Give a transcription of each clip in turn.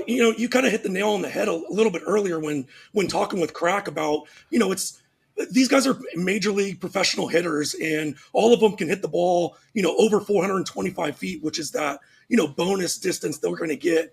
you kind of hit the nail on the head a little bit earlier when talking with Crack about, these guys are major league professional hitters, and all of them can hit the ball, over 425 feet, which is that, bonus distance that we're going to get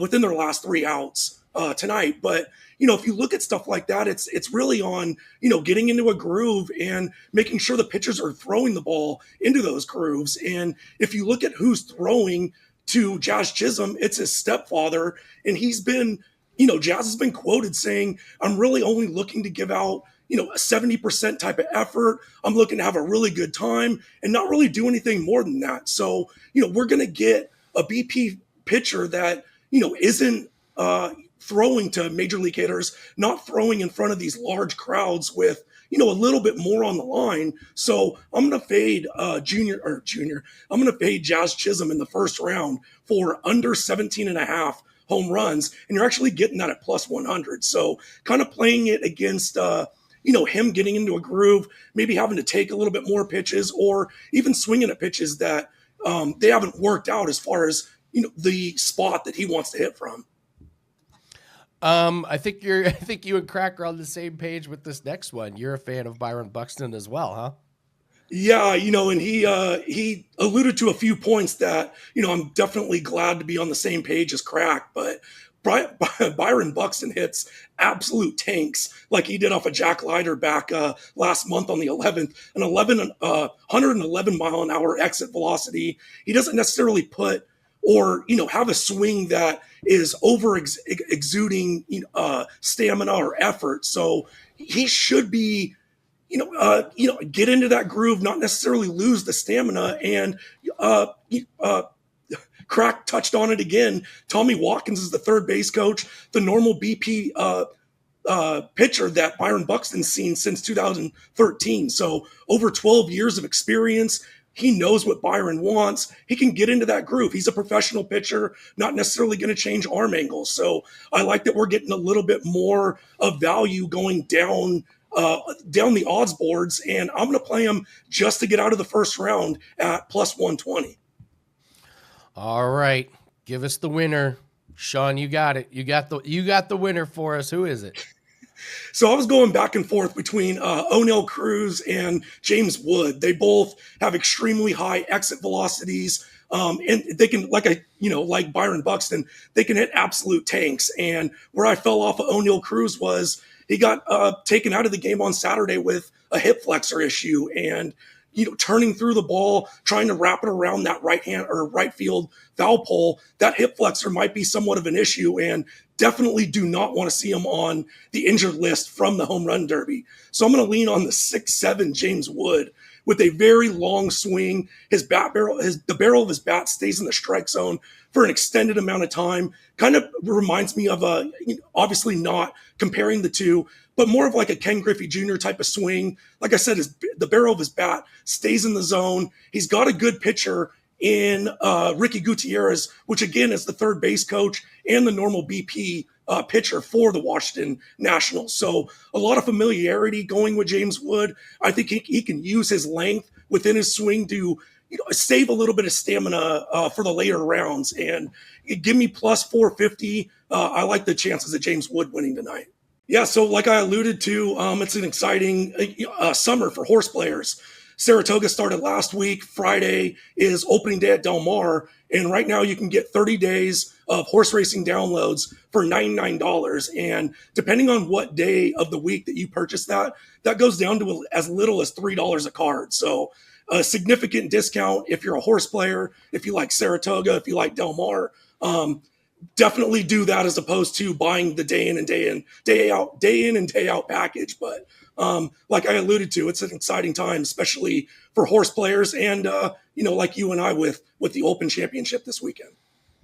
within their last 3 outs tonight. But, if you look at stuff like that, it's really on, getting into a groove and making sure the pitchers are throwing the ball into those grooves. And if you look at who's throwing to Jazz Chisum, it's his stepfather. And he's been, Jazz has been quoted saying, I'm really only looking to give out, a 70% type of effort. I'm looking to have a really good time and not really do anything more than that. So, we're going to get a BP pitcher that, isn't throwing to major league hitters, not throwing in front of these large crowds with, a little bit more on the line. So I'm going to fade I'm going to fade Jazz Chisum in the first round for under 17.5 home runs. And you're actually getting that at plus 100. So kind of playing it against, him getting into a groove, maybe having to take a little bit more pitches or even swinging at pitches that they haven't worked out as far as, the spot that he wants to hit from. I think you and Crack are on the same page with this next one. You're a fan of Byron Buxton as well, huh? Yeah, and he alluded to a few points that, I'm definitely glad to be on the same page as Crack, but Byron Buxton hits absolute tanks like he did off of Jack Leiter back last month on the 11th, an 111 mile an hour exit velocity. He doesn't necessarily put or, have a swing that is over exuding, stamina or effort. So he should be, get into that groove, not necessarily lose the stamina. And Crack touched on it again. Tommy Watkins is the third base coach, the normal BP pitcher that Byron Buxton's seen since 2013. So over 12 years of experience. He knows what Byron wants. He can get into that groove. He's a professional pitcher, not necessarily going to change arm angles. So I like that we're getting a little bit more of value going down the odds boards, and I'm going to play him just to get out of the first round at plus 120. All right, give us the winner, Sean. You got it. You got the winner for us. Who is it? So I was going back and forth between Oneil, Cruz and James Wood. They both have extremely high exit velocities. And they can, like Byron Buxton, they can hit absolute tanks. And where I fell off of Oneil Cruz was he got taken out of the game on Saturday with a hip flexor issue and, turning through the ball, trying to wrap it around that right hand or right field foul pole. That hip flexor might be somewhat of an issue, and definitely do not want to see him on the injured list from the home run derby. So I'm going to lean on the 6'7" James Wood with a very long swing. His the barrel of his bat stays in the strike zone for an extended amount of time. Kind of reminds me of obviously not comparing the two, but more of like a Ken Griffey Jr. type of swing. Like I said, the barrel of his bat stays in the zone. He's got a good pitcher in Ricky Gutierrez, which again is the third base coach and the normal BP pitcher for the Washington Nationals. So a lot of familiarity going with James Wood. I think he can use his length within his swing to save a little bit of stamina for the later rounds. And give me plus 450. I like the chances of James Wood winning tonight. Yeah, so like I alluded to, it's an exciting summer for horse players. Saratoga started last week. Friday is opening day at Del Mar. And right now you can get 30 days of horse racing downloads for $99. And depending on what day of the week that you purchase that goes down to as little as $3 a card. So a significant discount if you're a horse player, if you like Saratoga, if you like Del Mar. Definitely do that as opposed to buying the day in and day out package. But like I alluded to, it's an exciting time, especially for horse players and like you and I with the Open Championship this weekend.